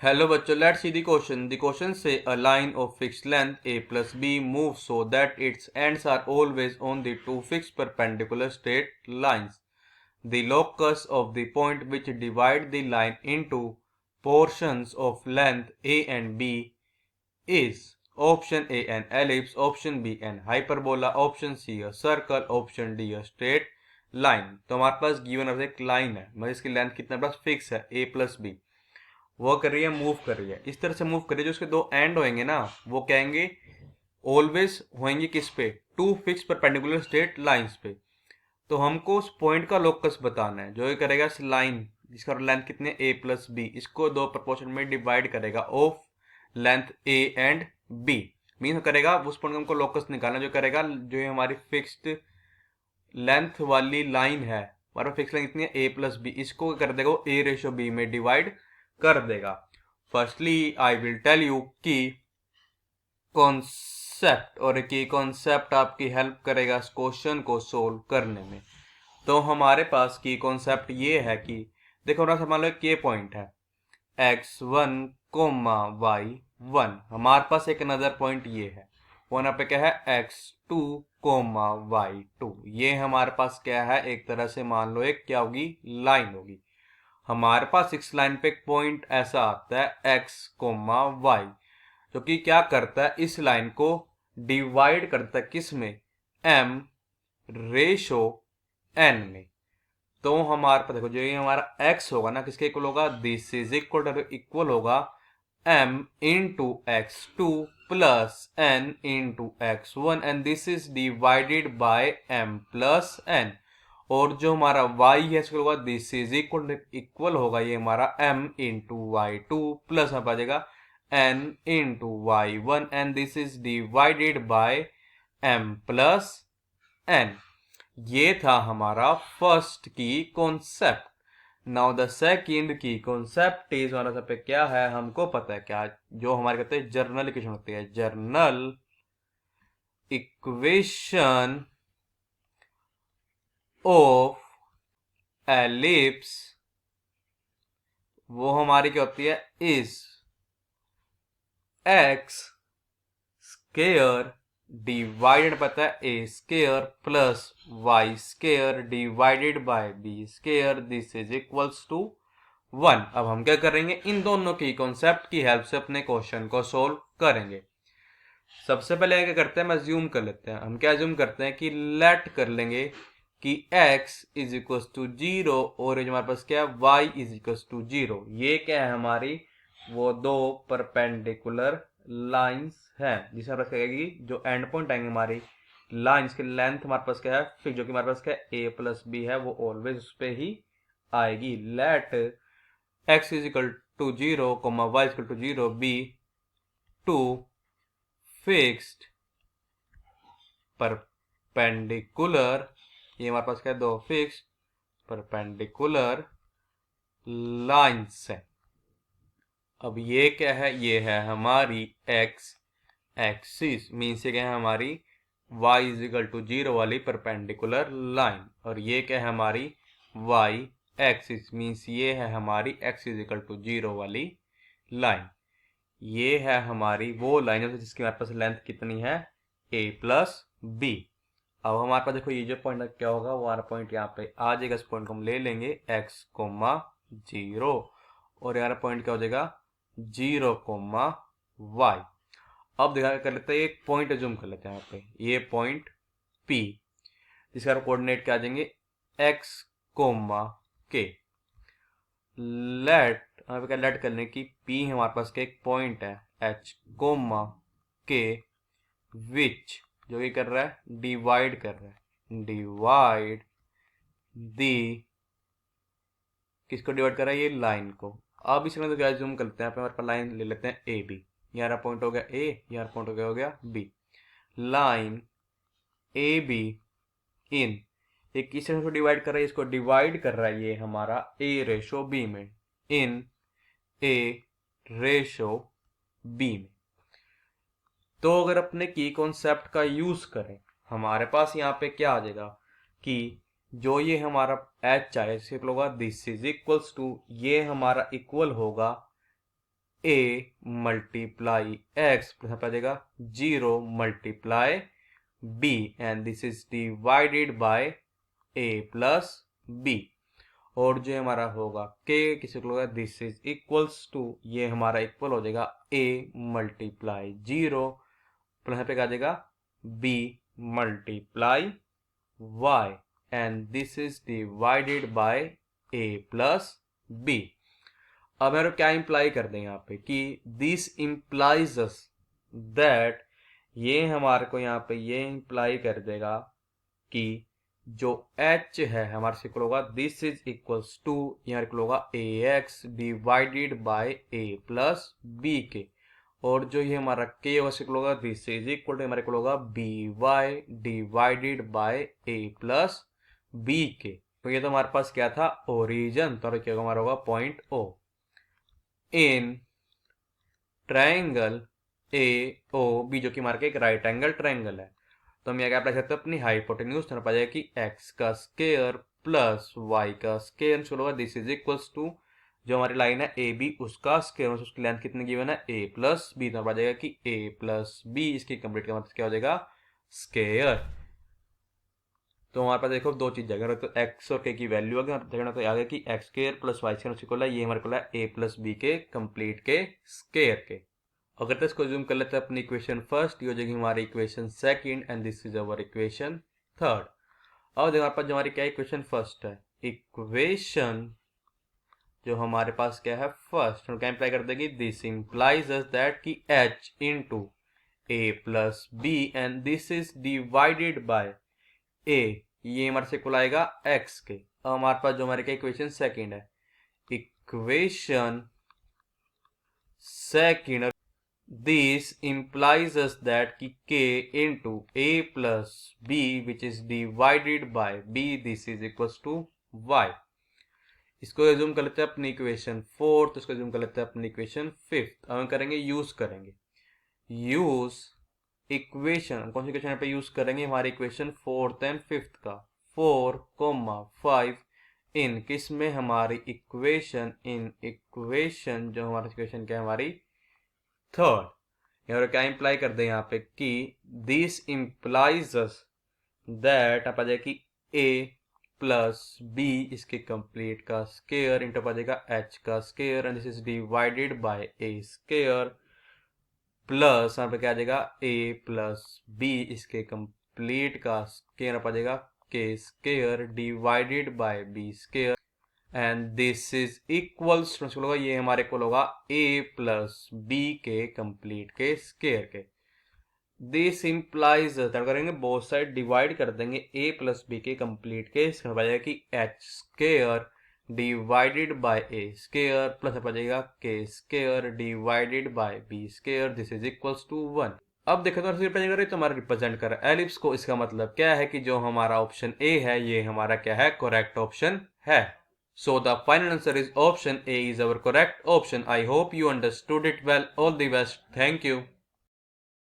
Hello बच्चों, let's see the question. The question से a line of fixed length a plus b moves so that its ends are always on the two fixed perpendicular straight lines. The locus of the point which divide the line into portions of length a and b is option A an ellipse, option B an hyperbola, option C a circle, option D a straight line। तो हमारे पास given एक line है, मतलब इसकी length कितना पास fix है a plus b, वो कर रही है, मूव कर रही है, इस तरह से मूव कर रही है। जो उसके दो एंड होंगे ना, वो कहेंगे ऑलवेज होंगे किस पे, to fix perpendicular straight lines पे। तो हमको उस पॉइंट का लोकस बताना है। जो ये करेगा इस लाइन जिसका लेंथ कितने a प्लस बी, इसको दो प्रपोर्शन में डिवाइड करेगा of length a and b। Mean करेगा उस पॉइंट का हमको लोकस निकालना। जो करेगा, जो ये हमारी फिक्स्ड लेंथ वाली लाइन है, हमारा फिक्स लेंथ कितनी है a प्लस बी, इसको कर देगा a रेशो b में डिवाइड कर देगा। Firstly I will tell you key concept, और की कॉन्सेप्ट आपकी हेल्प करेगा इस क्वेश्चन को सोल्व करने में। तो हमारे पास की कॉन्सेप्ट ये है कि देखो ना, मान लो के पॉइंट है x1 कोमा y1, हमारे पास एक अनदर पॉइंट ये है, वो यहाँ पे क्या है x2 कोमा y2। ये हमारे पास क्या है, एक तरह से मान लो एक क्या होगी, लाइन होगी। हमारे पास इस लाइन पे एक पॉइंट ऐसा आता है x कोमा वाई, जो कि क्या करता है, इस लाइन को डिवाइड करता है किस में, m रेशो n में। तो हमारे पास देखो, जो ये हमारा x होगा ना, किसके इक्वल होगा, दिस इज इक्वल होगा m into x2 plus n into x1 and this is divided by m plus n। और जो हमारा y है इसको होगा दिस इज इक्वल होगा ये हमारा m into y two plus यहाँ आ जाएगा n into y one and this is divided by m plus n। ये था हमारा first key concept. Now the second key concept is, हमारा सब पे क्या है, हमको पता है क्या, जो हमारे कहते हैं जर्नल इक्वेशन होती है, जर्नल इक्वेशन ऑफ एलिप्स, वो हमारी क्या होती है, इज एक्स स्केयर डिवाइडेड, पता है a square plus y square divided by b square, this is equals to 1। अब हम क्या करेंगे, इन दोनों की कॉन्सेप्ट की हेल्प से अपने क्वेश्चन को सोल्व करेंगे। सबसे पहले क्या करते हैं, हम अज्यूम कर लेते हैं, हम क्या अज्यूम करते हैं कि लेट कर लेंगे कि x इज इक्वल टू 0 और हमारे पास क्या है, y इज इक्वल टू 0। ये क्या है हमारी, वो दो परपेंडिकुलर लाइंस हैं जिसे हमारे पास क्या आएगी, जो एंड पॉइंट आएंगे हमारी लाइंस की लेंथ हमारे पास क्या है फिर, जो कि हमारे पास क्या है a प्लस बी है, वो ऑलवेज उस पे ही आएगी। Let x is equal to 0 comma y is equal to 0 be two fixed perpendicular, ये हमारे पास क्या है, दो फिक्स परपेंडिकुलर लाइंस है। अब ये क्या है, ये है हमारी x एक्सिस, मीन से क्या है हमारी y इज इक्वल टू 0 वाली परपेंडिकुलर लाइन, और ये क्या है हमारी y एक्सिस, मीन्स ये है हमारी x इज इक्वल टू 0 वाली लाइन। ये है हमारी वो लाइन जिसकी हमारे पास लेंथ कितनी है, a प्लस बी। अब हमारे पास देखो ये जो पॉइंट क्या होगा, वो हमारा पॉइंट यहाँ पे आ जाएगा, इस पॉइंट को हम ले लेंगे x कोमा 0, और यार पॉइंट क्या हो जाएगा 0 कोमा y। अब देखा कर लेते हैं, एक पॉइंट एज्यूम कर लेते हैं यहाँ पे, ये पॉइंट P, जिसका कोऑर्डिनेट क्या आ जाएंगे x कोमा k। लेट यहाँ पे क्या लेट करने की P हमारे पास के एक पॉइंट है h कोमा k, विच जो ये कर रहा है डिवाइड कर रहा है, डिवाइड दी, किसको डिवाइड कर रहा है, ये लाइन को। अब इसमें तो क्या जूम करते हैं, हमारे पास लाइन ले लेते हैं ए बी, यहाँ पॉइंट हो गया ए, यहाँ पॉइंट हो गया बी। लाइन ए बी इन एक किस तरह से डिवाइड कर रहा है, इसको डिवाइड कर रहा है ये हमारा ए रेशो बी में, इन ए रेशो बी में। तो अगर अपने की कॉन्सेप्ट का यूज करें, हमारे पास यहाँ पे क्या आ जाएगा कि जो ये हमारा एच आए होगा, दिस इज इक्वल्स टू, ये हमारा इक्वल होगा a मल्टीप्लाई x प्लस आ जाएगा 0 multiply b and this is divided by a plus b। और जो हमारा होगा k किसी को होगा दिस इज इक्वल्स टू, ये हमारा इक्वल हो जाएगा a मल्टीप्लाई 0 प्लस यहाँ पे आ जाएगा b multiply y and this is divided by a plus b। अब मेरे क्या इंप्लाई कर दें यहाँ पे कि दिस इंप्लाइज दैट, ये हमारे को यहाँ पे ये इंप्लाई कर देगा कि जो h है हमारे से होगा दिस इज इक्वल्स टू, यहाँ होगा ax divided by a plus b के। और जो ये हमारा k होगा दिस इज इक्वल टू हमारे को होगा by divided by a plus b के। तो ये तो हमारे पास क्या था ओरिजिन, तो क्या हमारा होगा point O in triangle AOB जो कि हमारे का एक राइट एंगल ट्रायंगल है। तो हम यहाँ क्या अप्लाई करते हैं अपनी हाइपोटेन्यूज, तो पा जाएगा कि x का स्क्वायर प्लस y का स्क्वायर होगा दिस इज इक्वल्स टू जो हमारी लाइन है AB उसका स्क्वायर, उसकी लेंथ कितनी गिवन है a प्लस b, तो पा जाएगा कि a प्लस b इसकी कंप्लीट का मतलब क्या हो जाएगा स्क्वायर। तो हमारे पास देखो दो चीज अगर तो x और k की वैल्यू अगर देखना तो आगे कि x square plus y square equal है, ये हमारे को है a प्लस b के कंप्लीट के स्क्वायर के। अगर तो इसको जूम कर लेते हैं अपनी इक्वेशन फर्स्ट, ये हो जाएगी हमारी equation second and this is our equation third. अब देखो हमारे पास जो हमारी क्या इक्वेशन फर्स्ट है, इक्वेशन जो हमारे पास क्या है फर्स्ट, हम क्या इंप्लाई कर देंगे दिस इंप्लाइज अस दैट कि h into a plus b and this is divided by a, ये हमारे से इक्वल आएगा x के। अब हमारे पास जो हमारे क्या इक्वेशन सेकंड है, equation second this implies us that कि k into a plus b which is divided by b this is equals to y। इसको एज्यूम कर लेते हैं अपनी इक्वेशन फोर्थ, इसको एज्यूम कर लेते हैं अपनी इक्वेशन फिफ्थ। अब हम करेंगे यूज करेंगे यूज इक्वेशन, कौन सी इक्वेशन पे यूज करेंगे हमारी इक्वेशन फोर्थ एंड फिफ्थ का 4,5 इन किस में हमारी इक्वेशन, इन इक्वेशन जो हमारी इक्वेशन क्या है हमारी थर्ड। यहाँ क्या इंप्लाई कर दे यहाँ पे कि दिस इंप्लाइज दैट आप आ जाएगा कि a प्लस b इसके कंप्लीट का स्क्वायर इंटू आ जाएगा h का square and this is divided by a square plus यहाँ पे क्या आ जाएगा a प्लस b इसके कंप्लीट का स्क्वायर आ जाएगा k square divided by b square and this is equals to होगा ये हमारे को होगा a प्लस b के कंप्लीट के स्क्वायर के। दिस इंप्लाइज करेंगे बोथ साइड डिवाइड कर देंगे a प्लस b के कंप्लीट के स्क्वायर, आ जाएगा कि h square divided by a square plus आ जाएगा k square divided by b square this is equals to 1। अब देखो तो रिप्रेजेंट कर रही तो हमारा रिप्रेजेंट कर रहा है एलिप्स को, इसका मतलब क्या है कि जो हमारा ऑप्शन A है ये हमारा क्या है करेक्ट ऑप्शन है। So the final answer is option A is our correct option. I hope you understood it well. All the best. Thank you.